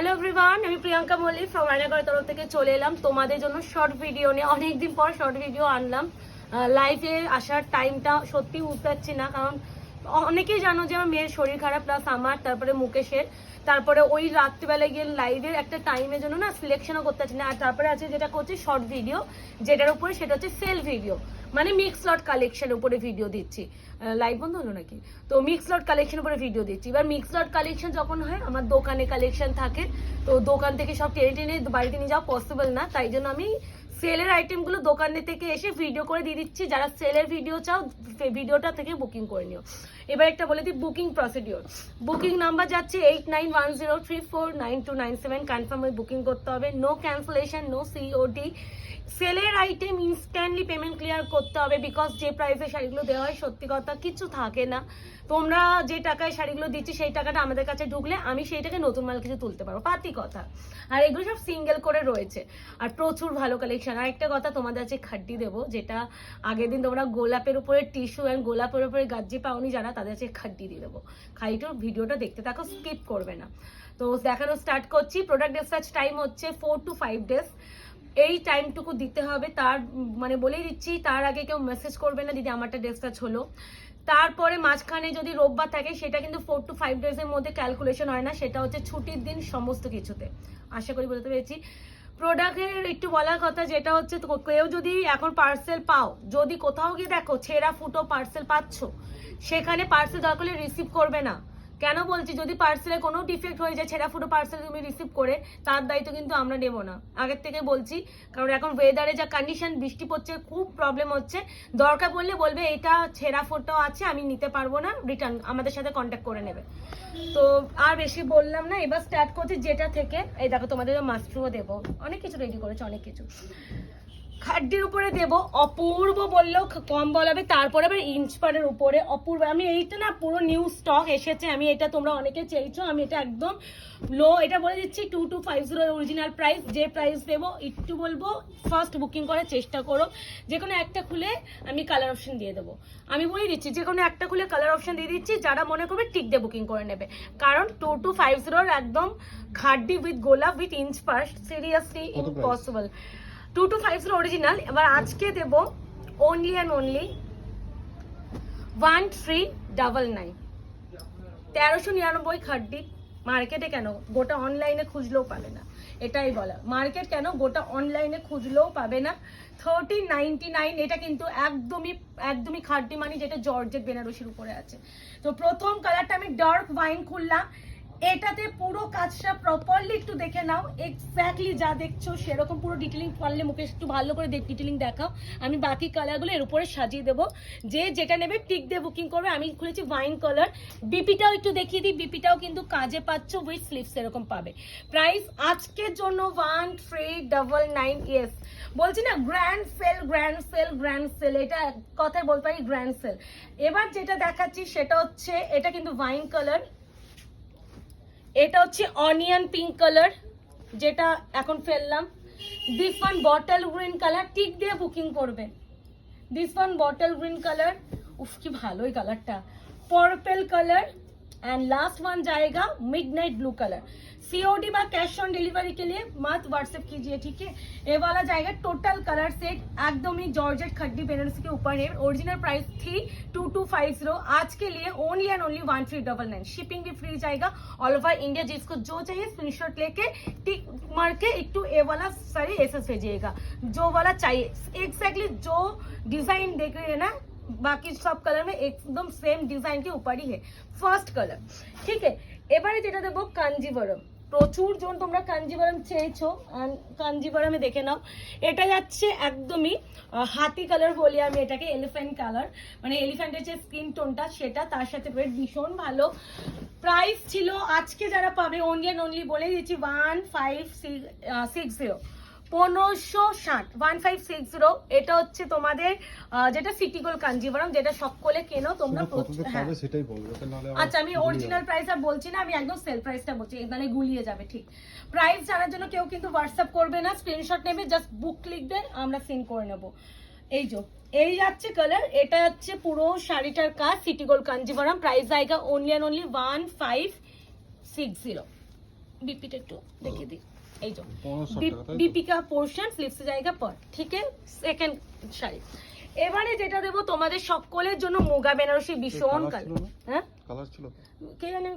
Hello everyone, আমি Priyanka Mallick from রায়নগরের তরফ থেকে চলে এলাম তোমাদের জন্য শর্ট ভিডিও নিয়ে। অনেকদিন পর শর্ট ভিডিও আনলাম। লাইভে আসার টাইমটা সত্যি বুঝতে পারছি না, কারণ অনেকেই জানো যে আমার মেয়ের শরীর খারাপ, প্লাস আমার, তারপরে মুকেশের, তারপরে ওই রাত্রিবেলায় গিয়ে লাইভের একটা টাইমের জন্য না সিলেকশনও করতে পারছি না। আর তারপরে আছে যেটা করছি শর্ট ভিডিও, যেটার উপরে সেটা হচ্ছে সেল ভিডিও, মানে মিক্স লট কালেকশন উপরে ভিডিও দিচ্ছি। লাইভ বন্ধ হলো নাকি? তো মিক্স লট কালেকশন উপরে ভিডিও দিচ্ছি। এবার মিক্স লট কালেকশন যখন হয়, আমার দোকানে কালেকশন থাকে, তো দোকান থেকে সব টেনে টেনে বাড়িতে নিয়ে যাওয়া পসিবল না, তাই জন্য আমি সেলের আইটেমগুলো দোকানে থেকে এসে ভিডিও করে দিয়ে দিচ্ছি। যারা সেলের ভিডিও চাও, ভিডিওটা থেকে বুকিং করে নিও। এবার একটা বলে দিই বুকিং প্রসিডিওর। বুকিং নাম্বার যাচ্ছে 8910349297। কনফার্ম হয়ে বুকিং করতে হবে। No cancellation, no COD. সেলের আইটেম ইনস্ট্যান্টলি পেমেন্ট ক্লিয়ার করতে হবে, বিকজ যে প্রাইসে শাড়িগুলো দেওয়া হয় সত্যি কথা কিছু থাকে না। তোমরা যে টাকায় শাড়িগুলো দিচ্ছি সেই টাকাটা আমাদের কাছে ঢুকলে আমি সেই টাকা নতুন মাল কিছু তুলতে পারবো, পাতি কথা। আর এগুলো সব সিঙ্গেল করে রয়েছে, আর প্রচুর ভালো কালেকশন। আর একটা কথা, তোমাদের আছে খাড্ডি দেবো, যেটা আগের দিন তোমরা গোলাপের উপরে টিস্যু অ্যান্ড গোলাপের উপরে গাজ্জি পাওনি যারা, তাদের আছে খাড্ডি দিয়ে দেবো। খাইটোর ভিডিওটা দেখতে থাকো, স্কিপ করবে না। তো দেখানো স্টার্ট করছি। প্রোডাক্ট ডিসপ্যাচ টাইম হচ্ছে 4 to 5 days। এই টাইমটুকু দিতে হবে। তার মানে বলেই দিচ্ছি, তার আগে কেউ মেসেজ করবে না দিদি আমারটা ডিসপ্যাচ হলো। তারপরে মাঝখানে যদি রোববার থাকে, সেটা কিন্তু 4 to 5 days-এর মধ্যে ক্যালকুলেশন হয় না, সেটা হচ্ছে ছুটির দিন সমস্ত কিছুতে। আশা করি বলতে পেরেছি। প্রোডাক্টের একটু বলার কথা, যেটা হচ্ছে কেউ যদি এখন পার্সেল পাও, যদি কোথাও গিয়ে দেখো ছেঁড়া ফুটো পার্সেল পাচ্ছ, সেখানে পার্সেল দরকার হলে রিসিভ করবে না। কেন বলছি, যদি পার্সেলে কোনো ডিফেক্ট হয়ে যায়, ছেঁড়া ফুটো পার্সেল তুমি রিসিভ করে, তার দায়িত্ব কিন্তু আমরা নেব না, আগের থেকে বলছি। কারণ এখন ওয়েদারে যা কন্ডিশন, বৃষ্টি পড়ছে, খুব প্রবলেম হচ্ছে। দরকার পড়লে বলবে এটা ছেঁড়া ফুটো আছে, আমি নিতে পারবো না, রিটার্ন আমাদের সাথে কন্ট্যাক্ট করে নেবে। তো আর বেশি বললাম না, এবার স্টার্ট করছি যেটা থেকে। এই দেখো, তোমাদের মাস্ট্রুও দেবো, অনেক কিছু রেডি করেছে, অনেক কিছু। খাড্ডির উপরে দেবো, অপূর্ব বললেও কম বলাবে। তারপরে আবার ইঞ্চপারের উপরে অপূর্ব। আমি এইটা না পুরো নিউ স্টক এসেছে, আমি এটা তোমরা অনেকে চেয়েছো, আমি এটা একদম লো, এটা বলে দিচ্ছি 2250 অরিজিনাল প্রাইস। যে প্রাইস দেবো একটু বলবো, ফার্স্ট বুকিং করার চেষ্টা করো। যে কোনো একটা খুলে আমি কালার অপশন দিয়ে দেবো। আমি বলে দিচ্ছি, যে কোনো একটা খুলে কালার অপশন দিয়ে দিচ্ছি, যারা মনে করবে টিক দিয়ে বুকিং করে নেবে। কারণ 2250 একদম খাড্ডি উইথ গোলাপ উইথ ইঞ্চপার, সিরিয়াসলি ইম্পসিবল। 2250 অরিজিনাল। এবার আজকে দেব অনলি অ্যান্ড অনলি 1399। 1399 খাড্ডি। মার্কেটে কেন, গোটা অনলাইনে খুঁজলেও পাবে না, এটাই বলা। মার্কেট কেন, গোটা অনলাইনে খুঁজলেও পাবে না। 1399। এটা কিন্তু একদমই খাড্ডি মানি, যেটা জর্জেট বেনারসির উপরে আছে। তো প্রথম কালারটা আমি ডার্ক ওয়াইন খুললাম। এটাতে পুরো কাজটা প্রপারলি একটু দেখে নাও, এক্স্যাক্টলি যা দেখছো সেরকম পুরো ডিটেলিং। পারলে মুখে একটু ভালো করে ডিটেলিং দেখাও, আমি বাকি কালারগুলো এর উপরে সাজিয়ে দেবো। যে যেটা নেবে টিক দিয়ে বুকিং করবে। আমি খুলেছি ওয়াইন কালার। বিপিটাও একটু দেখিয়ে দিই, বিপিটাও কিন্তু কাজে পাচ্ছ, উইথ স্লিভস এরকম পাবে। প্রাইস আজকের জন্য 1399। ইয়েস, বলছি না, grand sale, grand sale, grand sale, এটা কথায় বলতে পারি, গ্র্যান্ড সেল। এবার যেটা দেখাচ্ছি সেটা হচ্ছে, এটা কিন্তু ওয়াইন কালার, এটা হচ্ছে অনিয়ন পিঙ্ক কালার, যেটা এখন ফেললাম। This one bottle green colour, tick দিয়ে বুকিং করবে। This one bottle green colour, উফ কি ভালোই কালারটা। Purple colour, and last one जाएगा मिडनाइट ब्लू कलर। सीओडी বা कैश ऑन डिलीवरी के लिए मत व्हाट्सएप कीजिए, ठीक है। ये वाला जाएगा टोटल कलर सेट, एकदम ही जॉर्जेट खड्डी बेनारसी के ऊपर है। ओरिजिनल प्राइस थी 2250, आज के लिए ओनली एंड ओनली 1399। शिपिंग भी फ्री जाएगा ऑल ओवर इंडिया। जिसको जो चाहिए स्क्रीनशॉट लेके टिक मार के एक टू ए वाला सारी एसएस भेजिएगा, जो वाला चाहिए एग्जैक्टली। जो डिजाइन देख रहे हैं ना, बाकी सब कलर में एकदम सेम डिजाइन के ऊपर ही है। ফার্স্ট কালার, ঠিক আছে। এবারে যেটা দেবো কাঞ্জিভারম। প্রচুর জন তোমরা কাঞ্জিভারম চেয়েছো, কাঞ্জিভারমে দেখে নাও। এটা যাচ্ছে একদমই হাতি কালার বলি আমি এটাকে, এলিফ্যান্ট কালার, মানে এলিফ্যান্টের যে স্কিন টোনটা সেটা, তার সাথে ভীষণ ভালো। প্রাইস ছিল আজকে যারা পাবে অনলি অ্যান্ড অনলি বলে দিচ্ছি 1560, 1560। এটা হচ্ছে তোমাদের যেটা সিটি গোল্ড কাঞ্জিভারম, যেটা সকলে কেনো তোমরা। আচ্ছা, আমি অরিজিনাল প্রাইস আর বলছি না, আমি একদম সেল প্রাইসটা বলছি, মানে গুলিয়ে যাবে। ঠিক প্রাইস জানার জন্য কেউ কিন্তু হোয়াটসঅ্যাপ করবে না, স্ক্রিনশট নেবে, জাস্ট বুক লিখবে, আমরা সেন্ড করে নেবো। এই যাচ্ছে কালার, এটা হচ্ছে পুরো শাড়িটার কাজ, সিটি গোল্ড কাঞ্জিভারম। প্রাইস আएगा ओनली एंड ओनली 1560। বিপিটা একটু দেখিয়ে দিই, এই যে 1500 টাকা, বিপি का पोर्शन स्लीव्स जाएगा पर, ठीक है। সেকেন্ড শাড়ি এবারে যেটা দেবো তোমাদের সকলের জন্য মুগা বেনারসি ভীষণ কালার, হ্যাঁ কালার ছিল তো কে জানে।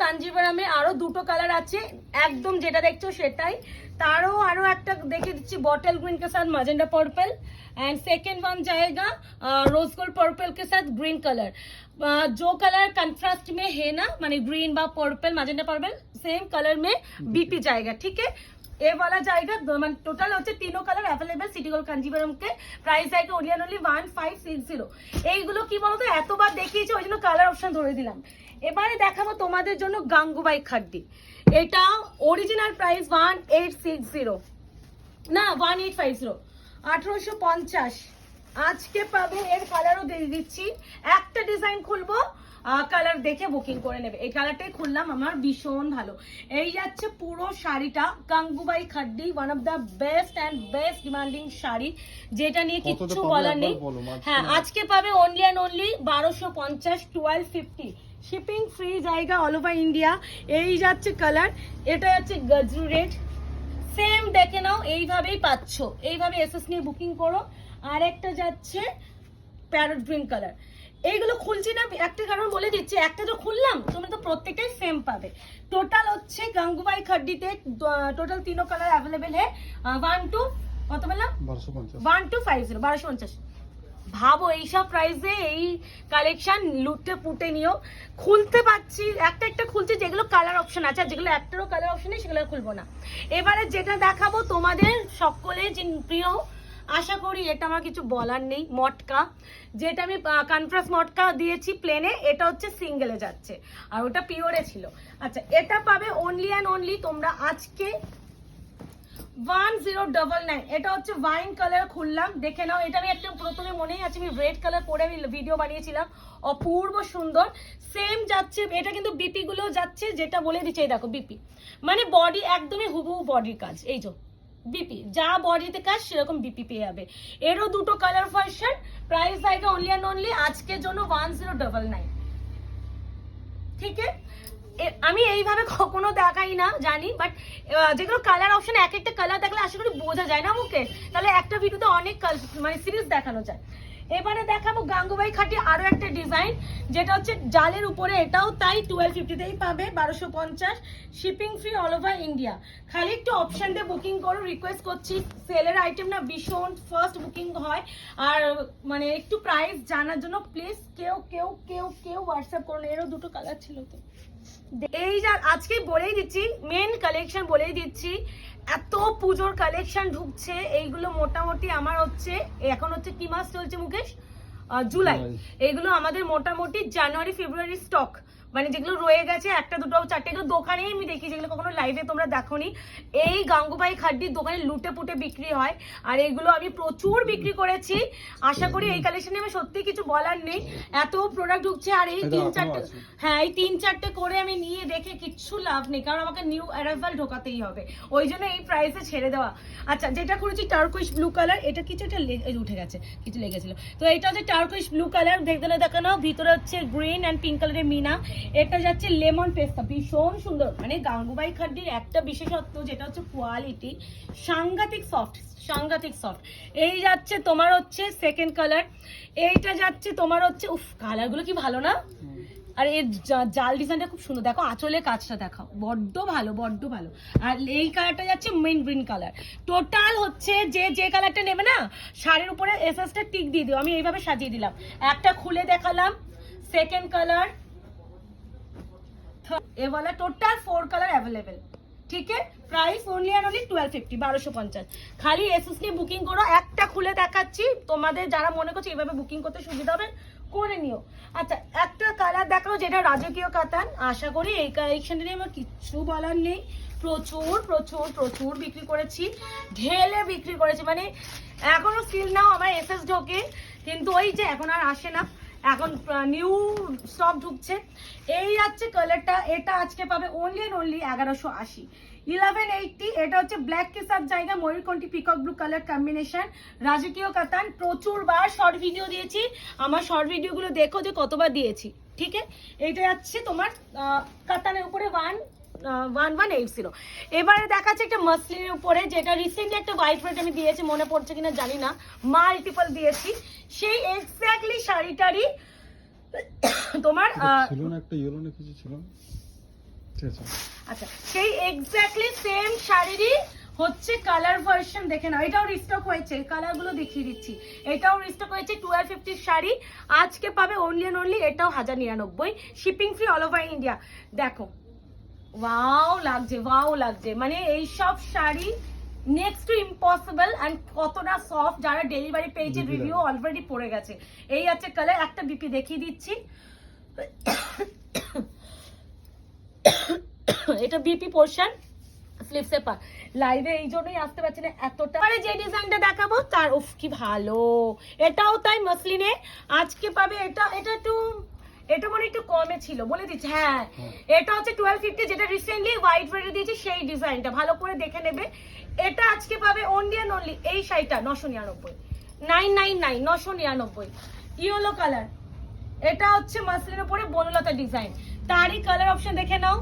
কাঞ্জিভারামে আরো দুটো কালার আছে, একদম যেটা দেখছো সেটাই। তারও আরো একটা দেখে দিচ্ছি, बॉटल ग्रीन के साथ magenta purple, and second one जाएगा रोज गोल्ड पर्पल के साथ ग्रीन कलर। जो कलर कंट्रास्ट में है ना, माने ग्रीन बा purple magenta purple same colour में बीपी जाएगा, ठीक है। ए वाला जाएगा, মানে টোটাল হচ্ছে তিনও colour available city gold Kanjivaram কে। প্রাইস আইকে ওরিয়ান অনলি 1560। এইগুলো কি বলতো এতবার দেখিয়েছি ওই জন্য কালার অপশন ধরে দিলাম। এবারে দেখাবো তোমাদের জন্য গাঙ্গুবাই খাড্ডি। এটা অরিজিনাল প্রাইস 1860 না 1850, 1850। আজকে পাবে, এর কালারও দিয়ে দিচ্ছি। একটা ডিজাইন খুলবো, কালার দেখে বুকিং করে নেবে। এই কালারটাই খুললাম, আমার ভীষণ ভালো। এই যাচ্ছে পুরো শাড়িটা Gangubai Khaddi, one of the best and best demanding sari, যেটা নিয়ে কিচ্ছু বলার নেই। হ্যাঁ আজকে পাবে only and only 1250, 1250 shipping free জায়গা অল ওভার ইন্ডিয়া। এই যাচ্ছে কালার, এটা যাচ্ছে গজরু রেড, সেম দেখে নাও, এইভাবেই পাচ্ছ, এইভাবে এসএস নিয়ে বুকিং করো। আর একটা যাচ্ছে প্যারট গ্রিন কালার। এইগুলো খুলছি না একটা কারণ বলে দিচ্ছি, একটা তো খুললাম, তুমি তো প্রত্যেকটাই সেম পাবে। টোটাল হচ্ছে গাঙ্গুবাই খাড্ডিতে টোটাল তিনো কালার অ্যাভেলেবেল है 1 to কত বললাম 1250, 1250। ভাবো এইসব প্রাইসে এই কালেকশন লুটে পুটে নিও। খুলতে পাচ্ছি একটা একটা খুলছি, যেগুলো কালার অপশন আছে, আর যেগুলো একটারও কালার অপশন নেই সেগুলো খুলবো না। এবারে যেটা দেখাবো তোমাদের সকলে যে প্রিয়, আশা করি এটা আমার কিছু বলার নেই, মটকা, যেটা আমি কন্ট্রাস্ট মটকা দিয়েছি প্লেনে, এটা হচ্ছে সিঙ্গেলে যাচ্ছে, আর ওটা পিওরে ছিল। আচ্ছা এটা পাবে অনলি অ্যান্ড অনলি তোমরা আজকে 1099। এটা হচ্ছে ওয়াইন কালার, খুললাম দেখে নাও। এটা আমি একটা প্রথমে মনেই আছে, আমি রেড কালার করে আমি ভিডিও বানিয়েছিলাম, অপূর্ব সুন্দর। সেম যাচ্ছে, এটা কিন্তু বিপি গুলো যাচ্ছে, যেটা বলে দিচ্ছে এই দেখো বিপি, মানে বডি একদমই হুবহু বডির কাজ। এই যে বিপি, যা বডিতে কাজ সেরকম বিপি পেয়ে যাবে। এরও দুটো কালার ভার্সন, প্রাইস আইগা অনলি অ্যান্ড অনলি আজকের জন্য 1099, ঠিক আছে। আমি এইভাবে কখনো দেখাই না জানি, বাট যেগুলো কালার অপশন এক একটা কালার দেখলে আশা করি বোঝা যায় না মুখে, তাহলে একটা ভিডিওতে অনেক মানে সিরিজ দেখানো যায়। এবারে দেখাবো গাঙ্গুবাই খাটি আরো একটা ডিজাইন, যেটা হচ্ছে জালের উপরে, এটাও তাই 1250তেই পাবে, 1250 shipping free all over India. খালি একটু অপশন দিয়ে বুকিং করো, রিকোয়েস্ট করছি। সেলের আইটেম না ভীষণ ফার্স্ট বুকিং হয়, আর মানে একটু প্রাইস জানার জন্য প্লিজ কেউ কেউ কেউ কেউ হোয়াটসঅ্যাপ করুন। এরও দুটো কালার ছিল তো, এই যা আজকে বলেই দিচ্ছি, মেন কালেকশন বলেই দিচ্ছি, এত পুজোর কালেকশন ঢুকছে। এইগুলো মোটামুটি আমার হচ্ছে এখন হচ্ছে কি মাস চলছে মুকেশ, জুলাই। এইগুলো আমাদের মোটামুটি জানুয়ারি ফেব্রুয়ারি স্টক, মানে যেগুলো রয়ে গেছে একটা দুটো চারটে, এগুলো দোকানেই আমি দেখি, যেগুলো কখনো লাইভে তোমরা দেখোনি। এই গাঙ্গুবাই খাড্ডির দোকানে লুটে পুটে বিক্রি হয়, আর এগুলো আমি প্রচুর বিক্রি করেছি। আশা করি এই কালেকশনে আমি সত্যি কিছু বলার নেই, এত প্রোডাক্ট ঢুকছে। আর এই 3-4টে, হ্যাঁ এই 3-4টে করে আমি নিয়ে দেখে কিচ্ছু লাভ নেই, কারণ আমাকে নিউ অ্যারাইভাল ঢোকাতেই হবে, ওই জন্য এই প্রাইসে ছেড়ে দেওয়া। আচ্ছা যেটা করেছি টার্কুইশ ব্লু কালার, এটা কিছুটা উঠে গেছে, কিছু লেগেছিল তো। এটা হচ্ছে টার্কুইশ ব্লু কালার, দেখতে দেখানো, ভিতরে হচ্ছে গ্রিন অ্যান্ড পিঙ্ক কালারের মিনা। এটা যাচ্ছে লেমন পেস্তা, ভীষণ সুন্দর। মানে গাঙ্গুবাই খাড্ডির একটা বিশেষত্ব যেটা হচ্ছে কোয়ালিটি, সাংঘাতিক সফট, সাংঘাতিক সফট। এই যাচ্ছে তোমার হচ্ছে সেকেন্ড কালার, এইটা যাচ্ছে তোমার হচ্ছে, উফ কালারগুলো কি ভালো না। আর এর জাল ডিজাইনটা খুব সুন্দর, দেখো আঁচলের কাজটা দেখাও, বড্ড ভালো, বড্ড ভালো। আর এই কালারটা যাচ্ছে মেইন গ্রিন কালার। টোটাল হচ্ছে যে কালারটা নেবে না, শাড়ির উপরে এসএসটা টিক দিয়ে দিও, আমি এইভাবে সাজিয়ে দিলাম। একটা খুলে দেখালাম, সেকেন্ড কালার, ये वाला टोटल 4 कलर अवेलेबल, ठीक है। Price only and only 1250, 1250। খালি এসএস নিয়ে বুকিং করো। একটা খুলে দেখাচ্ছি তোমাদের, যারা মনে করছে এইভাবে বুকিং করতে সুবিধা হবে করে নিও। আচ্ছা একটা কালার দেখাও, যেটা রাজকীয় কাতান। আশা করি এই কালেকশনটা নিয়ে আমার কিচ্ছু বলার নেই, প্রচুর প্রচুর প্রচুর বিক্রি করেছি, ঢেলে বিক্রি করেছি। মানে এখনো স্টিল নাও আমার এসএস ঢোকে, কিন্তু ওই যে এখন আর আসে না, এখন নিউ স্টক ঢুকছে। এই যাচ্ছে কালারটা, এটা আজকে পাবে অনলি এন্ড অনলি 1180, 1180। এটা হচ্ছে ব্ল্যাক के साथ জায়গা ময়ূরকণ্ঠী পিকক ব্লু কালার কম্বিনেশন, রাজকীয় কাতান। প্রচুরবার শর্ট ভিডিও দিয়েছি, আমার শর্ট ভিডিওগুলো দেখো যে কতবার দিয়েছি, ঠিক আছে। এটা যাচ্ছে তোমার কাতানের উপরে 1 1180। এবারে দেখাচ্ছে একটা মাসলিনের উপরে, যেটা রিসেন্টলি একটা হোয়াইট রেড আমি দিয়েছি, মনে পড়ছে কিনা জানি না, মাল্টিপল দিয়েছি। সেই এক্স্যাক্টলি শাড়িটারই তোমার ছিল না একটা ইয়েলো না কিছু ছিল না? আচ্ছা, সেই এক্স্যাক্টলি সেম শাড়িরই হচ্ছে কালার ভার্সন, দেখে নাও। এটাও রিস্টক হয়েছে, কালারগুলো দেখিয়ে দিচ্ছি। এটাও রিস্টক হয়েছে 1250 শাড়ি, আজকে পাবে অনলি অ্যান্ড অনলি এটাও 1099, shipping free all over India. দেখো ওয়াও লাগছে, ওয়াও লাগছে, মানে এই সব sari next to impossible. And কতটা সফট, যারা ডেলিভারি পেয়েছে রিভিউ অলরেডি পড়ে গেছে। এই আছে কালার, একটা বিপি দেখিয়ে দিচ্ছি। এটা বিপি পোর্শন, স্লিপসে পা। লাইভে এই জন্যই আসতে পারছি না এতটা। মানে যে ডিজাইনটা দেখাবো তার উফ কি ভালো, এটাও তাই মাসলিনে আজকে পাবে। এটা মানে একটু কমে ছিল বলে দিচ্ছি। হ্যাঁ, এটা হচ্ছে 1250, যেটা রিসেন্টলি হোয়াইট রেডে দিয়েছি সেই ডিজাইনটা, ভালো করে দেখে নেবে। এটা আজকে পাবে অনলি অ্যান্ড অনলি এই শাড়িটা 999, 999, 999। ইয়েলো কালার, এটা হচ্ছে মাসলিনের উপরে বনলতা ডিজাইন, তারই কালার অপশন দেখে নাও।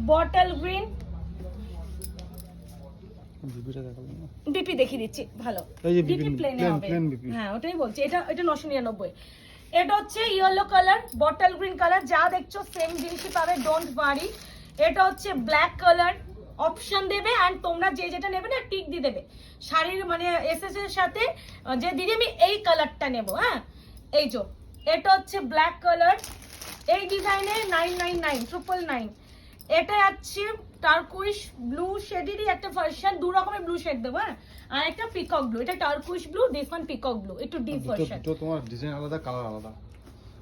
বটল গ্রিন, বিপি দেখিয়ে দিচ্ছি ভালো, বিপি প্লেনে হবে। হ্যাঁ ওটাই বলছি, এটা 999। এটা হচ্ছে yellow colour, bottle green colour, যা দেখছো সেম জিনিসই পাবে, ডোন্ট ওয়ারি। এটা হচ্ছে ব্ল্যাক কালার, অপশন দেবে এন্ড তোমরা যে যেটা নেবে না টিক দিয়ে দেবে শাড়ির মানে এসএস এর সাথে, যে দিদি আমি এই কালারটা নেব। হ্যাঁ, এই যে এটা হচ্ছে ব্ল্যাক কালার, এই ডিজাইনে 999, 999। এটা আছে টার্কুইশ ব্লু শেডেরই একটা ভার্সন, দু রকমের ব্লু শেড দেবো। হ্যাঁ, আর একটা পিকক ব্লু, এটা turquoise blue, this one peacock blue, একটু ডিপ ভার্সন। তো তোমার ডিজাইন আলাদা, কালার আলাদা।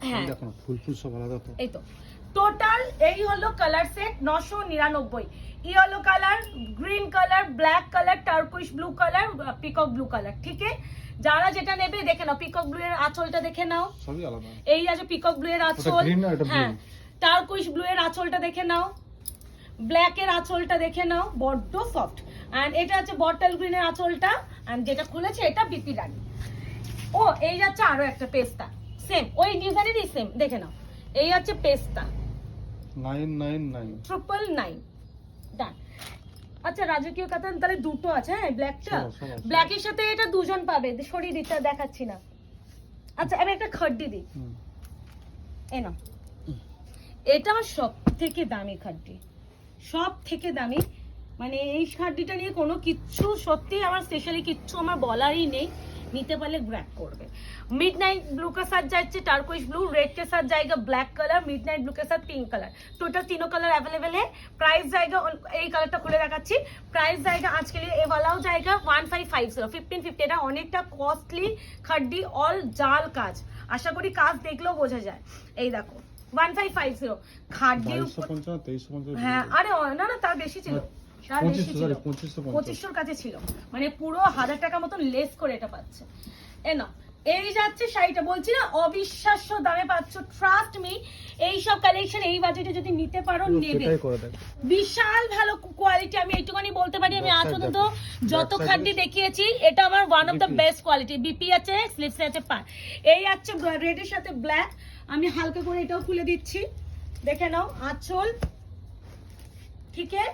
হ্যাঁ দেখো না, ফুল ফুল সব আলাদা। তো এই তো টোটাল এই হলো colour set 999। Yellow colour, green colour, black colour, turquoise blue colour, peacock blue colour. ঠিক আছে, যারা যেটা নেবে দেখে নাও। পিকক ব্লু এর আঁচলটা দেখে নাও, সবই আলাদা। এই আছে পিকক ব্লু এর আঁচল। হ্যাঁ, টার্কুইশ ব্লু এর আঁচলটা দেখে নাও, ব্ল্যাক এর আঁচলটা দেখে নাও, বড্ড সফট। এন্ড এটা আছে বটল গ্রিন এর আঁচলটা, এন্ড যেটা খুলেছে এটা বিপি রানী। ও এই যাচ্ছে আরো একটা পেস্তা, সেম ওই ডিজাইনেরই সেম, দেখে নাও। এই আছে পেস্তা 999, 999 ডান। আচ্ছা, রাজকীয় কাতান তাহলে দুটো আছে। হ্যাঁ, ব্ল্যাকটা, ব্ল্যাকের সাথে এটা দুজন পাবে, সরিয়ে দিতে দেখাচ্ছি না। আচ্ছা, আমি একটা খড্ডি দিই, এ নাও। এটা আমার সব থেকে দামি খাড্ডি, সব থেকে দামি। মানে এই খাড্ডিটা নিয়ে কোনো কিচ্ছু, সত্যি আমার স্পেশালি কিচ্ছু আমার বলারই নেই, নিতে পারলে গ্র্যাব করবে। मिडनाइट ब्लू के साथ जाए टार्कोइश ब्लू, रेड के साथ जाएगा ब्लैक कलर, मिडनाइट ब्लू के साथ पिंक कलर, टोटल तीनों कलर अवेलेबल है। प्राइस जाएगा, এই কালারটা খুলে দেখাচ্ছি, প্রাইস জায়গা আজকে এই वालाও জায়গা 1550, 1550। এটা অনেকটা কস্টলি খাড্ডি, অল জাল কাজ, আশা করি কাজ দেখলেও বোঝা যায়। এই দেখো 1550 খাড্ডি। হ্যাঁ, আরে না না, তার বেশি ছিল, 2500 কাছে ছিল, মানে পুরো 1000 টাকা মতন লেস করে এটা পাচ্ছে। এ না, এই যাচ্ছে শাড়িটা, বলছি না অবিশ্বাস্য দামে পাচ্ছ, ট্রাস্ট মি। এই সব কালেকশন এই বাজেটে যদি নিতে পারো নেবে, বিশাল ভালো কোয়ালিটি। আমি এইটুখানি বলতে পারি, আমি আজ পর্যন্ত যত খাড্ডি দেখিয়েছি এটা আমার one of the best quality. BP আছে, স্লিপসে আছে পার। এই আছে রেডের সাথে ব্ল্যাক, আমি হালকা করে এটাও খুলে দিচ্ছি, দেখে নাও। আঁচল, ঠিক আছে,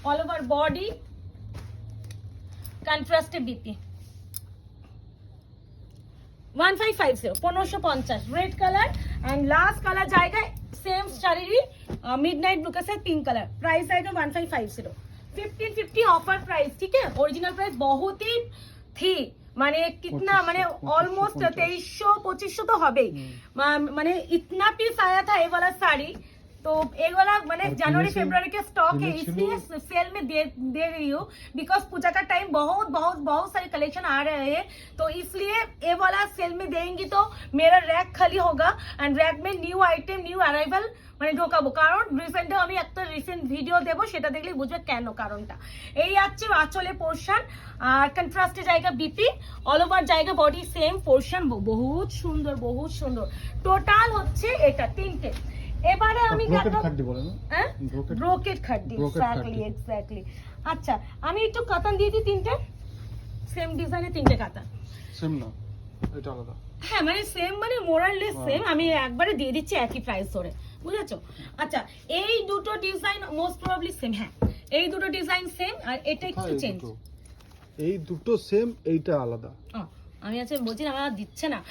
অল ওভার বডি কন্ট্রাস্টে BP 1550, 1550 red colour. And last colour जाएगा सेम शारीरी मिडनाइट ब्लू के साथ पिंक कलर, प्राइस आएगा 1550, 1550 ऑफर प्राइस। ठीक है, ओरिजिनल प्राइस बहुत ही थी, মানে कितना মানে ऑलमोस्ट 2300-2500 तो हबे। মানে इतना पीस आया था ये वाला साड़ी, तो एक वाला मैंने जनवरी फरवरी के स्टॉक है, इसलिए सेल में दे रही हूँ, बिकॉज पूजा का टाइम बहुत बहुत बहुत सारे कलेक्शन आ रहे हैं, तो इसलिए ये वाला सेल में देंगी तो मेरा रैक खाली होगा। एंड रैक में न्यू आइटम, न्यू अराइवल মানে ঢোকাবো, কারণ রিসেন্টলি আমি একটা রিসেন্ট ভিডিও দেবো, সেটা দেখলেই বুঝবে কেন, কারণটা। এই আছে আঁচলের পোর্শন, আর কন্ট্রাস্টে জায়গা বিপি, অল ওভার জায়গা বডি সেম পোর্শন, বহুত সুন্দর, বহুত সুন্দর। টোটাল হচ্ছে এটা তিনটে। এবারে আমি ব্রোকেট খাড্ডি, এক্স্যাক্টলি। আচ্ছা, আমি একটু কাতান দিয়ে দিই, তিনটে সেম ডিজাইনে, তিনটে কাতান সেম না, এটা আলাদা। হ্যাঁ, মানে সেম, মানে মোরাললেস সেম। আমি একবারে দিয়ে দিচ্ছি একই প্রাইস ধরে, বুঝেছো? আচ্ছা, এই দুটো ডিজাইন মোস্ট প্রবাবলি সেম। হ্যাঁ, এই দুটো ডিজাইন সেম, আর এটা একটু চেঞ্জ। এই দুটো সেম, এইটা আলাদা। আমি আছে বলছি না, আমার দিচ্ছে না।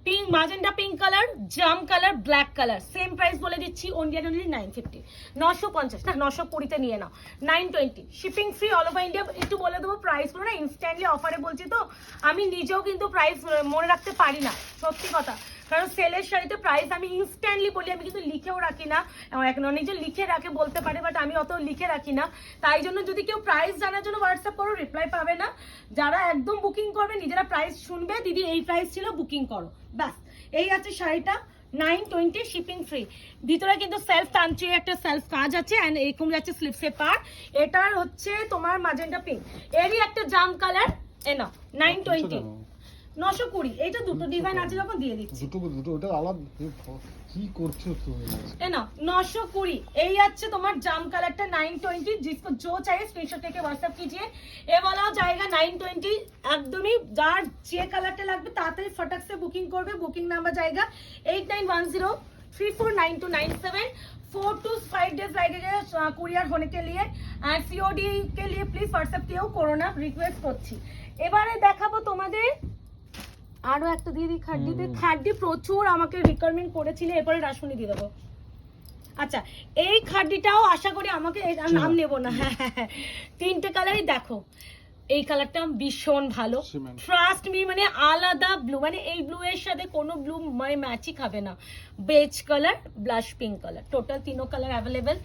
পিঙ্ক, মাজেন্টা পিঙ্ক কালার, জাম colour, black colour, same price বলে দিচ্ছি, অনলি 950, 950 না 920 নিয়ে নাও, 920, shipping free all over India. একটু বলে দেবো প্রাইসগুলো না, ইনস্ট্যান্টলি অফারে বলছি তো, আমি নিজেও কিন্তু প্রাইস মনে রাখতে পারি না, সত্যি কথা। কারণ সেলের শাড়িতে প্রাইস আমি ইনস্ট্যান্টলি বলি, আমি কিন্তু লিখেও রাখি না। নিজে লিখে রাখে বলতে পারে, বাট আমি অত লিখে রাখি না। তাই জন্য যদি কেউ প্রাইস জানার জন্য হোয়াটসঅ্যাপ করো, রিপ্লাই পাবে না। যারা একদম বুকিং করবে, নিজেরা প্রাইস শুনবে, দিদি এই প্রাইস ছিল, বুকিং করো, ব্যাস। এই আছে শাড়িটা 920, শিপিং ফ্রি। ভিতরে কিন্তু সেলফ তান্ত্রিক একটা সেলফ কাজ আছে, এন্ড এরকম যাচ্ছে স্লিপসের পার। এটার হচ্ছে তোমার মাজেন্টা পিঙ্ক, এরই একটা জাম কালার, এনো 920, 920। এইটা দুটো ডিজাইন আছে, যখন দিয়ে দিচ্ছি। দুটো ওটা আলাদা। কি করছো তুমি? है ना 920। এই আছে তোমার জাম কালারটা 920, जिसको जो चाहिए स्क्रीनशॉट लेके व्हाट्सएप कीजिए। ये वाला जाएगा 920, একদমই যার যে কালারটা লাগবে তাড়াতাড়ি ফটাক से बुकिंग করবে। বুকিং নাম্বার जाएगा 8910349297। 4 to 5 days लगेगा कुरियर होने के लिए, एंड सीओडी के लिए प्लीज व्हाट्सएप केও করো না, রিকোয়েস্ট করছি। এবারে দেখাবো তোমাদের আরো একটা দিদি খাড্ডিতে। খাড্ডি প্রচুর আমাকে রিকোয়ারমেন্ট করেছিল, এরপরে রাসমণি দিয়ে দেবো। আচ্ছা, এই খাড্ডিটাও আশা করি আমাকে, নাম নেব না, হ্যাঁ হ্যাঁ হ্যাঁ, তিনটে কালারই দেখো। এই কালারটা ভীষণ ভালো, ট্রাস্ট মি, মানে আলাদা ব্লু, মানে এই ব্লু এর সাথে কোনো ব্লু মানে ম্যাচই খাবে না। Beige colour, blush pink colour, total তিনো colour available.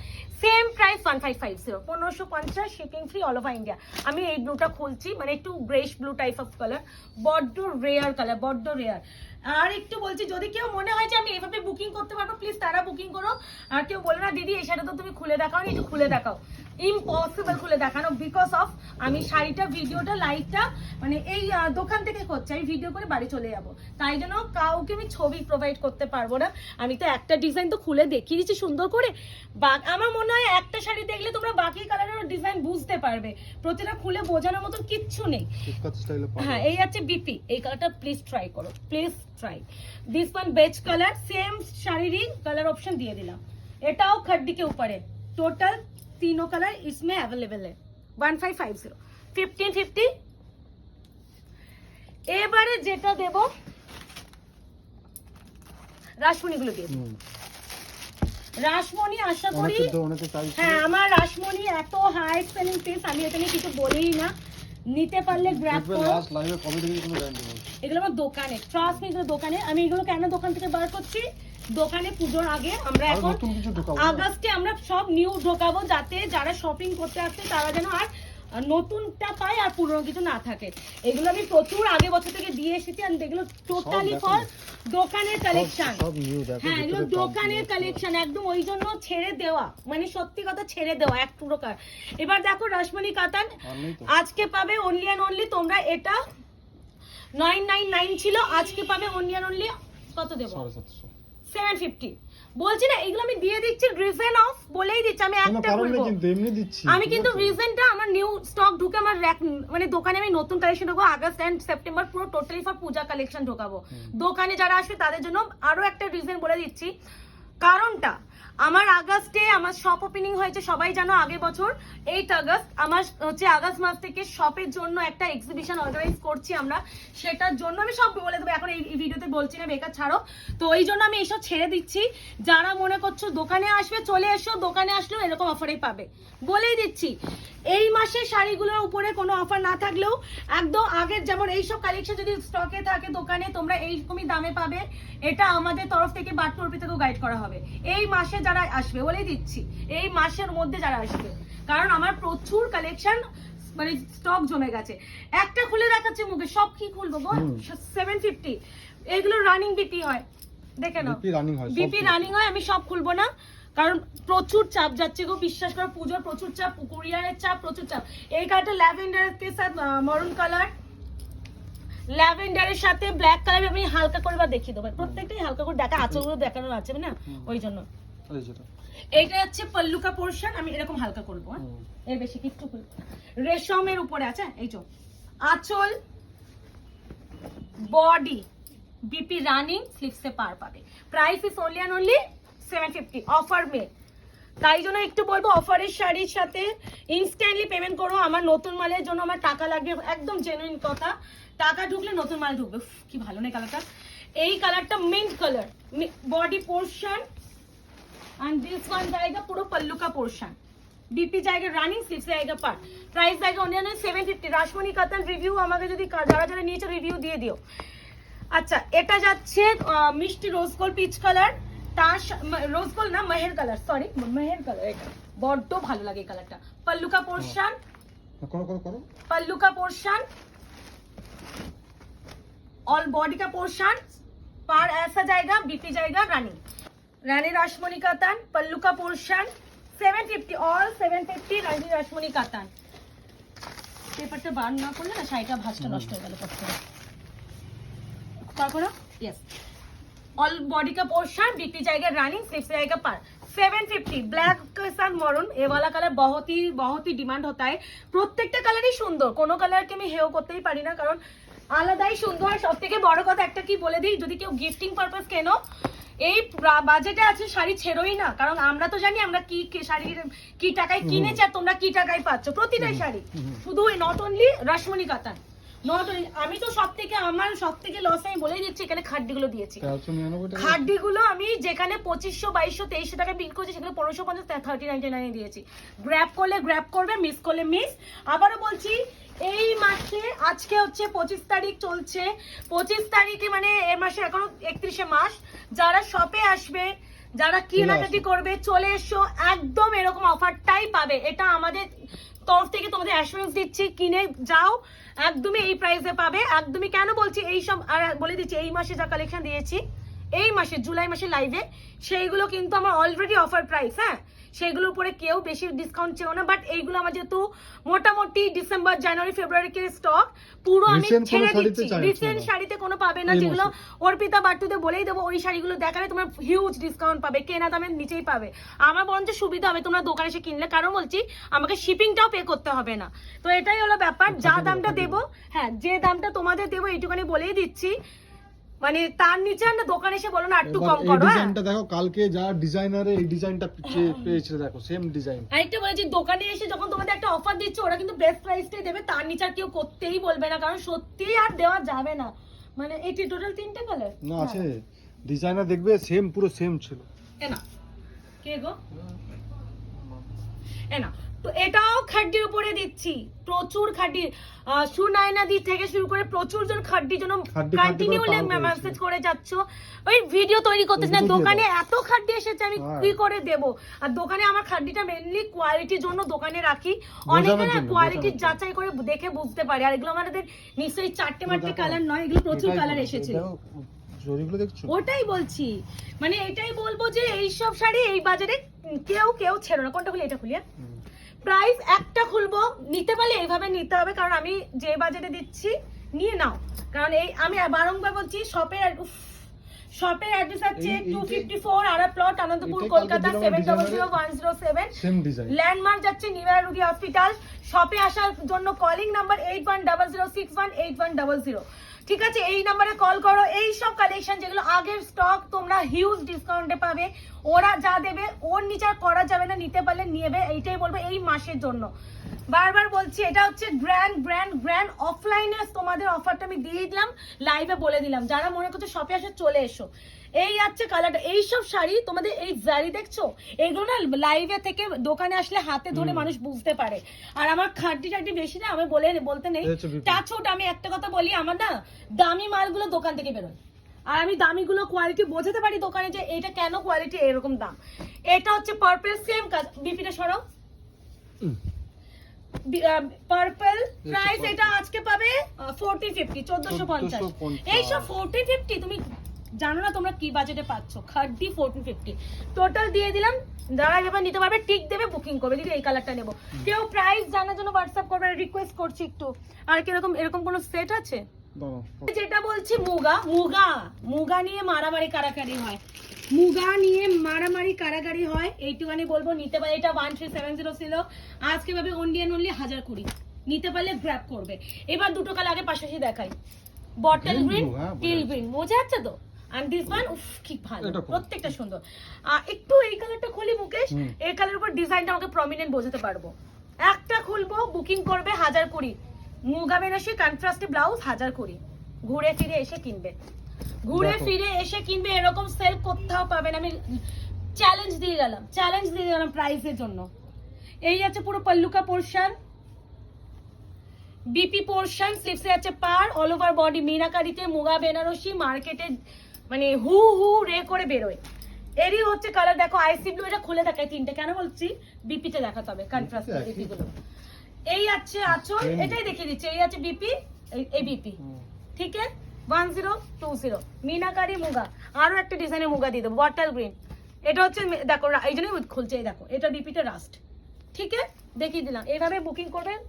Same price 1550, 1550, shipping free all over India. আমি এই ব্লুটা খুলছি, মানে একটু greyish blue type of colour, বড্ড রেয়ার কালার, বড্ড রেয়ার। আর একটু বলছি, যদি কেউ মনে হয় যে আমি এভাবে বুকিং করতে পারবো, প্লিজ তারা বুকিং করো। আর কেউ বলে না দিদি এই শাড়িটা তো তুমি খুলে দেখাও, একটু খুলে দেখাও, ইম্পসিবল খুলে দেখানো, বিকজ অফ আমি শাড়িটা, ভিডিওটা, লাইভটা মানে এই দোকান থেকে করছি, আমি ভিডিও করে বাড়ি চলে যাব, তাই জন্য কাউকে আমি ছবি প্রোভাইড করতে পারবো না। আমি তো একটা ডিজাইন তো খুলে দেখিয়ে দিচ্ছি সুন্দর করে। আমার মনে হয় একটা শাড়ি দেখলে তোমরা বাকি কালারের ডিজাইন বুঝতে পারবে, প্রতিটা খুলে বোঝানোর মতো কিচ্ছু নেই। হ্যাঁ, এই আছে বিপি, এই কালারটা প্লিজ ট্রাই করো, please try. This one beige colour, same শাড়িরই কালার অপশন দিয়ে দিলাম। এটাও खड्डी के ऊपर है, टोटल तीनों कलर इसमें अवेलेबल है। 1550, 1550। এবারে যেটা দেব, রাসমণি গুলো দিয়ে দিই। রাসমণি আশা করি, হ্যাঁ আমার রাসমণি এত হাই সেলিং পিস, আমি এটা নিয়ে কিছু বলেই না, নিতে পারলে গ্র্যাব করো। এগুলো আমার দোকানে, ট্রাস্ট মি, এগুলো দোকানে। আমি এগুলো কেন দোকান থেকে বার করছি, দোকানে পুজোর আগে আমরা এখন আগস্টে আমরা সব নিউ ঢোকাবো, যাতে যারা শপিং করতে আসছে তারা যেন আর নতুনটা পায় আর পুরনো কিছু না থাকে। এগুলো আমি প্রচুর আগে বছর থেকে দিয়ে এসেছি, আর এগুলো টোটালি ফর দোকানের কালেকশন। হ্যাঁ, এগুলো দোকানের কালেকশন, একদম ওই জন্য ছেড়ে দেওয়া, মানে সত্যি কথা ছেড়ে দেওয়া এক প্রকার। এবার দেখো রাসমণি কাতান আজকে পাবে অনলি অ্যান্ড অনলি, তোমরা এটা 999 ছিল, আজকে পাবে অনলি অ্যান্ড অনলি কত দেবো, 750। বলছি না, এগুলো আমি দিয়ে দিচ্ছি রিজন অফ, বলেই দিচ্ছি আমি একটা বলবো, আমি কিন্তু রিজনটা আমার নিউ স্টক ঢুকে আমার মানে দোকানে আমি নতুন কালেকশন ঢোকাবো, আগস্ট এন্ড সেপ্টেম্বর পুরো টোটালি ফর পূজা কালেকশন ঢোকাবো। দোকানে যারা আসবে তাদের জন্য আরো একটা রিজন বলে দিচ্ছি, কারণটা আমার আগস্টে আমার শপ ওপেনিং হয়েছে, সবাই জানো আগের বছর 8 আগস্ট। আমার হচ্ছে আগস্ট মাস থেকে শপের জন্য একটা এক্সিবিশন অর্গানাইজ করছি আমরা, সেটার জন্য আমি সব বলে দেবো, এখন এই ভিডিওতে বলছি না, বেকার ছাড়ো। তো এই জন্য আমি এইসব ছেড়ে দিচ্ছি। যারা মনে করছো দোকানে আসবে, চলে এসো, দোকানে আসলেও এরকম অফারেই পাবে, বলেই দিচ্ছি। এই মাসে শাড়িগুলোর উপরে কোনো অফার না থাকলেও একদম আগের যেমন এইসব কালেকশন যদি স্টকে থাকে দোকানে, তোমরা এইরকমই দামে পাবে। এটা আমাদের তরফ থেকে বাট্টু অর্পিতাকেও গাইড করা হবে। এই মাসে যারা আসবে, বলেই দিচ্ছি, এই মাসের মধ্যে যারা আসবে, কারণ আমার প্রচুর কালেকশন মানে স্টক জমে গেছে। একটা খুলে দেখাচ্ছে মুখে, সব কি খুলবো গো, 750। এগুলো রানিং বিপি হয়, দেখে নাও, বিপি রানিং হয়, আমি সব খুলবো না, কারণ প্রচুর চাপ যাচ্ছে গো, বিশ্বাস করো, পুজোর প্রচুর চাপ, কুরিয়ারের চাপ, প্রচুর চাপ। এই কালারটা ল্যাভেন্ডারের সাথে মরুন কালার, ল্যাভেন্ডারের সাথে ব্ল্যাক কালার, আমি হালকা করে বা দেখিয়ে দেবো, প্রত্যেকটাই হালকা করে দেখা, আঁচলগুলো দেখানোর আছে না, ওই জন্য। এইটা হচ্ছে পল্লুকা পোর্শন, আমি এরকম হালকা করবো, এর বেশি কিচ্ছু রেশমের উপরে আছে। এই যে আঁচল, বডি, বিপি রানিং, স্লিপসে পার পাবে। Price is only and only 750 offer মে। তাই জন্য একটু বলবো অফারের শাড়ির সাথে ইনস্ট্যান্টলি পেমেন্ট করো। আমার নতুন মালের জন্য আমার টাকা লাগবে, একদম জেনুইন কথা। টাকা ঢুকলে নতুন মাল ঢুকবে। উফ, কি ভালো না কালারটা। এই কালারটা mint colour, body portion and this one जाएगा पूरा पल्लू का पोर्शन, बीपी जाएगा রানিং স্লিভস जाएगा পার। প্রাইস जाएगा অনলি 750। রাসমণি কাতান রিভিউ আমাকে যদি যারা যারা নিয়েছে রিভিউ দিয়ে দিও। আচ্ছা, এটা যাচ্ছে মিষ্টি রোজ গোল্ড পিচ কালার, তার রোজ গোল্ড না Meher colour, sorry Meher colour. এটা বড্ড ভালো লাগে এই কালারটা। पल्लू का पोर्शन, করো করো করো। पल्लू का पोर्शन ऑल बॉडी का पोर्शन पार ऐसा जाएगा, बीपी जाएगा रानी, रानी राशमणी कातान। पल्लू का पोर्शन 750 ऑल 750 रानी राशमणी कातान। পেপারটা বার না করলে না শাড়িটা ভাঁজটা নষ্ট হয়ে গেল পড়তে। তারপর यस ऑल बॉडी का पोर्शन, बीपी जाएगा रानी, स्लीव्स जाएगा पार। 750 ব্ল্যাক के साथ मरून, ये वाला कलर बहुत ही डिमांड होता है। প্রত্যেকটা কালারই সুন্দর, কোনো কালারকে আমি হেও করতেই পারি না, কারণ আলাদাই সুন্দর। সব থেকে বড় কথা একটা কি বলে দিই, যদি কেউ গিফটিং পারপাস কেনো এই বাজেটে আছে শাড়ি ছেড়োই না, কারণ আমরা তো জানি আমরা কি শাড়ির কি টাকায় কিনেছি আর তোমরা কি টাকায় পাচ্ছ প্রতিটাই শাড়ি। শুধু নট অনলি রাসমণি কাতান, নট অনলি। আমি তো আমার সব থেকে লস আমি বলেই দিচ্ছি, এখানে খাড্ডিগুলো দিয়েছি। খাড্ডিগুলো আমি যেখানে 2500 2200 2300 টাকা বিল করছি, সেখানে 1550 3099 দিয়েছি। গ্র্যাব করলে গ্র্যাব করবে, মিস করলে মিস। আবারও বলছি, এই মাসে আজকে হচ্ছে 25 তারিখ চলছে, 25 তারিখে মানে এই মাসে এখনো 31 মাস। যারা শপে আসবে, যারা কেনাকাটি করবে, চলে এসো, একদম এরকম অফারটাই পাবে। এটা আমাদের তরফ থেকে তোমাদের অ্যাসুরেন্স দিচ্ছি, কিনে যাও একদমই এই প্রাইসে পাবে। একদমই কেন বলছি এই সব, আর বলে দিচ্ছি এই মাসে যা কালেকশন দিয়েছি এই মাসে জুলাই মাসে লাইভে, সেইগুলো কিন্তু আমার অলরেডি অফার প্রাইস। হ্যাঁ, সেগুলোর উপরে কেউ বেশি ডিসকাউন্ট চেও না, বাট এইগুলো আমার যেহেতু মোটামুটি ডিসেম্বর জানুয়ারি ফেব্রুয়ারিকে স্টক পুরো আমি ছেড়ে দিচ্ছি। রিসেন্ট শাড়িতে কোনো পাবে না, যেগুলো অর্পিতা বাট্টুতে বলেই দেবো, ওই শাড়িগুলো দেখালে তোমরা হিউজ ডিসকাউন্ট পাবে, কেনা দামের নিচেই পাবে। আমার বরঞ্চ সুবিধা হবে তোমরা দোকানে এসে কিনলে, কারণ বলছি আমাকে শিপিংটাও পে করতে হবে না। তো এটাই হলো ব্যাপার, যা দামটা দেবো, হ্যাঁ যে দামটা তোমাদের দেবো এইটুখানি বলেই দিচ্ছি, মানে তার নিচে না দোকানে এসে বলো না একটু কম করো। ডিজাইনটা দেখো, কালকে যা ডিজাইনারে এই ডিজাইনটা পেয়েছিল দেখো, সেম ডিজাইন। আরেকটা বলেছি, দোকানে এসে যখন তোমাদের একটা অফার দিচ্ছে, ওরা কিন্তু বেস্ট প্রাইসটাই দেবে, তার নিচে আর কেউ করতেই বলবে না, কারণ সত্যিই আর দেওয়া যাবে না। মানে এটি টোটাল 3টে কালার না আছে, ডিজাইনার দেখবে সেম, পুরো সেম ছিল। এনা কে গো, এনা তো এটাও খাড্ডির উপরে দিচ্ছি, প্রচুর খাড্ডি। সুনায়না দি থেকে শুরু করে প্রচুর জন খাড্ডির জন্য কন্টিনিউ মেসেজ করে যাচ্ছ, ওই ভিডিও তৈরি করতেছ না। দোকানে এত খাড্ডি এসেছে, আমি কি করে দেব? আর দোকানে আমার খাড্ডিটা মেইনলি কোয়ালিটির জন্য দোকানে রাখি, অনেকে না কোয়ালিটি যাচাই করে দেখে বুঝতে পারে। আর এগুলো আমাদের নিশ্চয়ই 4টে কালার নয়, এগুলো প্রচুর কালার এসেছে। ওটাই বলছি, মানে এটাই বলবো যে এইসব শাড়ি এই বাজারে কেউ ছেড়ো না। কোনটা খুলি? এটা খুলি। প্রাইস একটা খুলবো, নিতে পারলে এইভাবে নিতে হবে, কারণ আমি যে বাজেটে দিচ্ছি নিয়ে নাও। কারণ এই আমি বারংবার বলছি, শপের অ্যাড্রেস আছে 254 আরা প্লট, আনন্দপুর, কলকাতা 700107। ল্যান্ডমার্ক যাচ্ছে নিউয়ার রুগী হসপিটাল। শপে আসার জন্য কলিং নাম্বার 8100618100। ঠিক আছে, এই নাম্বারে কল করো। এই সব কালেকশন যেগুলো আগের স্টক, তোমরা হিউজ ডিসকাউন্টে পাবে। ওরা যা দেবে ওর নিচে আর করা যাবে না, নিতে পারলে নেবে, এইটাই বলবো এই মাসের জন্য। বারবার বলছি, এটা হচ্ছে গ্র্যান্ড অফলাইনে তোমাদের অফারটা আমি দিয়ে দিলাম, লাইভে বলে দিলাম। যারা মনে করছো শপে আসে চলে এসো। এই আছে কালারটা, এইসব শাড়ি তোমাদের এই জারি দেখছো, এগুলো না লাইভে থেকে দোকানে আসলে হাতে ধরে মানুষ বুঝতে পারে। আর আমার খাড্ডি বেশি না, আমি বলতে নেই টাচুট। আমি একটা কথা বলি, আমার না দামি মালগুলো দোকান থেকে বেরোয়, আর আমি দামিগুলো কোয়ালিটি বোঝাতে পারি দোকানে যে এটা কেন কোয়ালিটি এরকম দাম। এটা হচ্ছে পার্পল, সেম কাজ। বিপিটা সরাও, পার্পল প্রাইস এটা আজকে পাবে 1450 1450। এইসব 1450 তুমি জানো না তোমরা কি বাজেটে পাচ্ছ? খাড্ডি 1450 টোটাল দিয়ে দিলাম। যারা এবার নিতে পারবে টিক দেবে, বুকিং করবে, দিদি এই কালারটা নেবো। কেউ প্রাইস জানার জন্য হোয়াটসঅ্যাপ করবে, রিকোয়েস্ট করছি একটু। আর কিরকম এরকম কোনো সেট আছে? যেটা বলছি মুগা নিয়ে মারামারি কারাকারি হয়, এইটুখানি বলবো। নিতে পারে, এটা 1370 ছিল, আজকে ভাবে অনলি 1020। নিতে পারলে গ্র্যাব করবে। এবার দুটো কালার আগে পাশাপাশি দেখাই, বটল গ্রিন, টিল গ্রিন, বোঝা যাচ্ছে তো? এন্ড দিস ওয়ান উফ কি ভালো, এটা খুব- প্রত্যেকটা সুন্দর। একটু এই কালারটা খুলি মুকেশ, এই কালারের উপর ডিজাইনটা আমাকে প্রমিনেন্ট বোঝাতে পারবো। একটা খুলবো, বুকিং করবে 1020, মুগা বেনারসি কন্ট্রাস্টে ব্লাউজ 1020, ঘুরে ফিরে এসে কিনবে, ঘুরে দেখো। ফিরে এসে কিনবে, এরকম সেল কোথাও পাবেন। আমি চ্যালেঞ্জ দিয়ে গেলাম প্রাইসের জন্য। এই আছে পুরো পল্লুকা পোর্শন, বিপি পোর্শন, স্লিভসে আছে পার, অল ওভার বডি মিনাকারিতে মুগা বেনারসি, মার্কেটে মানে হু হু রে করে বেরোয়। এরই হচ্ছে কালার, দেখো আইসি ব্লু, এটা খুলে দেখায় তিনটে, কেন বলছি বিপিতে দেখাতে হবে কন্ট্রাস্ট বিপি গুলো। এই আছে আঁচল, এটাই দেখিয়ে দিচ্ছে, এই আছে বিপি, এই বিপি, ঠিক আছে 1020 মিনাকারি মুগা। আরো একটা ডিজাইনের মুগা দিয়ে দেবো, বটল গ্রিন। এটা হচ্ছে দেখো, এই জন্যই খুলছে, এই দেখো এটা বিপিটা রাস্ট, ঠিক আছে দেখিয়ে দিলাম। এইভাবে বুকিং করবেন,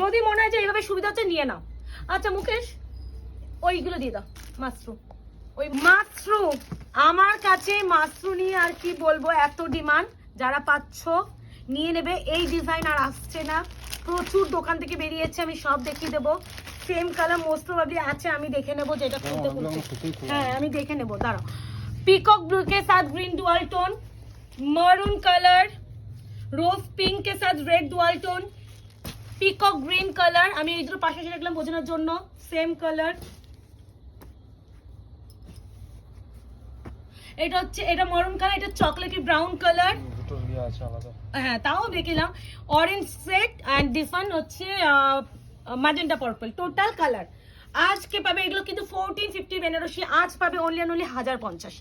যদি মনে হয় যে এইভাবে সুবিধা হচ্ছে নিয়ে নাও। আচ্ছা মুকেশ ওইগুলো দিয়ে দাও, মাশরুম, ওই মাশরুম, আমার কাছে মাশরুম নিয়ে আর কি বলবো, এত ডিমান্ড, যারা পাচ্ছ নিয়ে নেবে। এই ডিজাইন আর আসছে না, প্রচুর দোকান থেকে বেরিয়েছে, আমি সব দেখিয়ে দেবো। সেম কালার মোস্ট প্রবাবলি আছে, আমি দেখে নেবো যেটা খুলতে খুলতে। হ্যাঁ আমি দেখে নেবো, দাঁড়াও। পিকক ब्लू के साथ green dual tone, maroon colour, rose pink के साथ red dual tone, peacock green colour, আমি এই দুটো পাশে রাখলাম বোঝানোর জন্য, সেম কালার। এটা হচ্ছে, এটা মরুন কালার, এটা চকলেটি ব্রাউন কালার, দুটো ইয়ে আছে আলাদা। হ্যাঁ তাও দেখিলাম। Orange set and this one হচ্ছে ম্যাজেন্টা পার্পল, টোটাল কালার। আজকে পাবে এগুলো কিন্তু 1450 বেনারসি, আজ পাবে অনলি 1050।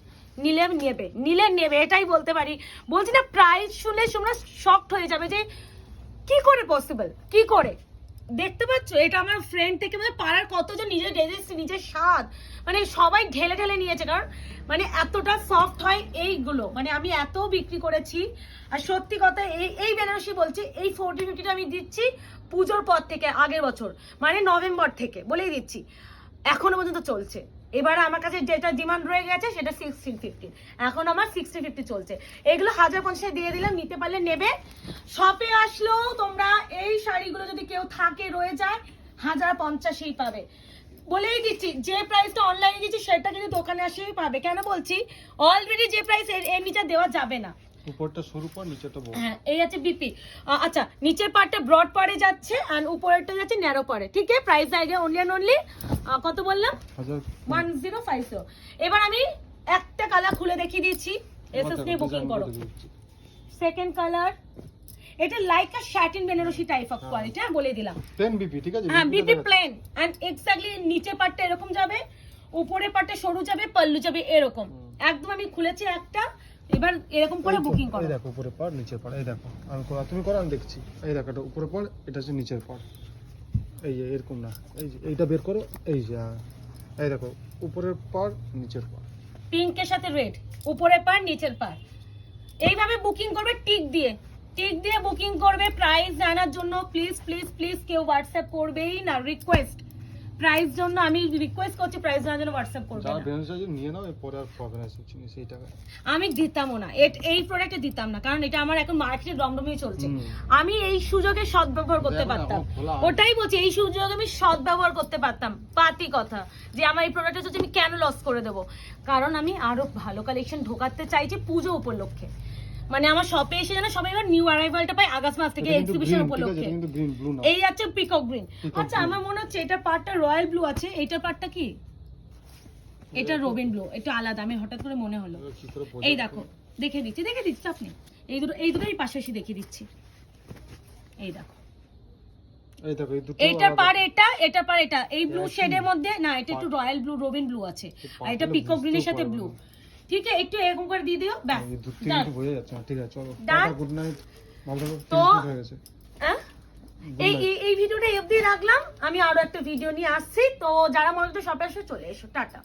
নিলে নেবে, এটাই বলতে পারি। বলছি না প্রাইস শুনে তোমরা শকড হয়ে যাবে যে কি করে পসিবল, কি করে। দেখতে পাচ্ছ এটা আমার ফ্রেন্ড থেকে, মানে পাড়ার কতজন নিজের ড্রেস নিজের স্বাদ, মানে সবাই ঢেলে ঢেলে নিয়েছে, কারণ মানে এতটা সফট হয় এইগুলো, মানে আমি এত বিক্রি করেছি। আর সত্যি কথা এই বেনারসি বলছি, এই 40-50টা আমি দিচ্ছি পুজোর পর থেকে, আগের বছর মানে নভেম্বর থেকে বলেই দিচ্ছি, এখনো পর্যন্ত চলছে। এবার আমার কাছে যেটা ডিমান্ড রয়ে গেছে সেটা 1650, এখন আমার 60-50 চলছে। এগুলো 1050 দিয়ে দিলাম, নিতে পারলে নেবে। শপে আসলো তোমরা এই শাড়িগুলো যদি কেউ থাকে রয়ে যায় 1050ই পাবে, বলেই দিচ্ছি। যে প্রাইসটা অনলাইনে দিচ্ছি সেটা কিন্তু দোকানে আসেই পাবে। কেন বলছি, অলরেডি যে প্রাইস এর নিচে দেওয়া যাবে না। উপরটা সরু পার, নিচেটা বড়। হ্যাঁ এই আছে বিপি। আচ্ছা নিচের পার্টটা ব্রড পারে যাচ্ছে আর উপরেরটা যাচ্ছে ন্যারো পারে, ঠিক আছে। প্রাইস আগে অনলি কত বললাম, 1050। এবার আমি একটা কালার খুলে দেখিয়ে দিচ্ছি, এসএস দিয়ে বুকিং করো। সেকেন্ড কালার, এটা like a satin Banarasi type of quality, বলে দিলাম। প্লেন বিপি, ঠিক আছে। হ্যাঁ বিপি প্লেন এন্ড এক্স্যাক্টলি নিচের পার্টটা এরকম যাবে, উপরের পার্টটা সরু যাবে, পাল্লু যাবে এরকম। একদম আমি খুলেছি একটা, এবার এরকম করে বুকিং করো। এই দেখো উপরে পার, নিচের পার, এই দেখো আমি করা, তুমি করো আমি দেখছি। এই দেখো এটা উপরে পার, এটা হচ্ছে নিচের পার, এই যে এরকম না, এই যে এইটা বের করো, এই যে এই দেখো উপরের পার নিচের পার, পিঙ্কের সাথে রেড, উপরের পার নিচের পার। এইভাবে বুকিং করবে, টিক দিয়ে বুকিং করবে। প্রাইস জানার জন্য প্লিজ প্লিজ প্লিজ কেউ হোয়াটসঅ্যাপ করবেই না, রিকোয়েস্ট। প্রাইস জন্য আমি রিকোয়েস্ট করছি, প্রাইস জানার জন্য হোয়াটসঅ্যাপ করবে যারা না। বেনারসি নিয়ে নাও, এরপরে আর পাবে না সেই টাকা। আমি দিতামও না, এই প্রোডাক্টে দিতাম না, কারণ এটা আমার এখন মার্কেটে দমদমই চলছে। হুম। আমি এই সুযোগে সদ্ব্যবহার করতে দেখো না, পারতাম, আমার খোলা ওটাই বলছি, এই সুযোগে আমি সদ্ব্যবহার করতে পারতাম। পাতি কথা যে আমার এই প্রোডাক্টটা যদি আমি কেন লস করে দেবো, কারণ আমি আরো ভালো কালেকশন ঢোকাতে চাইছি পুজো উপলক্ষে। মানে আমার শপে এসে যেন সবাই এবার নিউ অ্যারাইভালটা পাই আগস্ট মাস থেকে, এক্সিবিশন উপলক্ষে। কিন্তু গ্রিন ব্লু না, এই আছে পিকক গ্রিন। আচ্ছা আমার মনে হচ্ছে এটার পার্টটা রয়্যাল ব্লু আছে, এটার পার্টটা কি, এটা রবিন ব্লু, এটা আলাদা, আমি হঠাৎ করে মনে হলো। কি করে বোঝা এই দেখো দেখে দিচ্ছি আপনি, এই দুটোই পাশাপাশি দেখিয়ে দিচ্ছি। এই দেখো এই দেখো এই দুটো এইটার পার এটা পার এটা, এই ব্লু শেডের মধ্যে না, এটা একটু রয়্যাল ব্লু রবিন ব্লু আছে, আর এটা পিকক গ্রিনের সাথে ব্লু, ঠিক আছে। একটু এরকম করে দিয়ে দিও, ব্যাস এই দুটো কিন্তু বোঝা যাচ্ছে না, ঠিক আছে চলো Done? গুড নাইট, ভালো থাকো। তো হয়ে গেছে। হ্যাঁ? এই ভিডিওটা অবধি রাখলাম, আমি আরো একটা ভিডিও নিয়ে আসছি। তো যারা মনে তো শপে এসে চলে এসো, টাটা।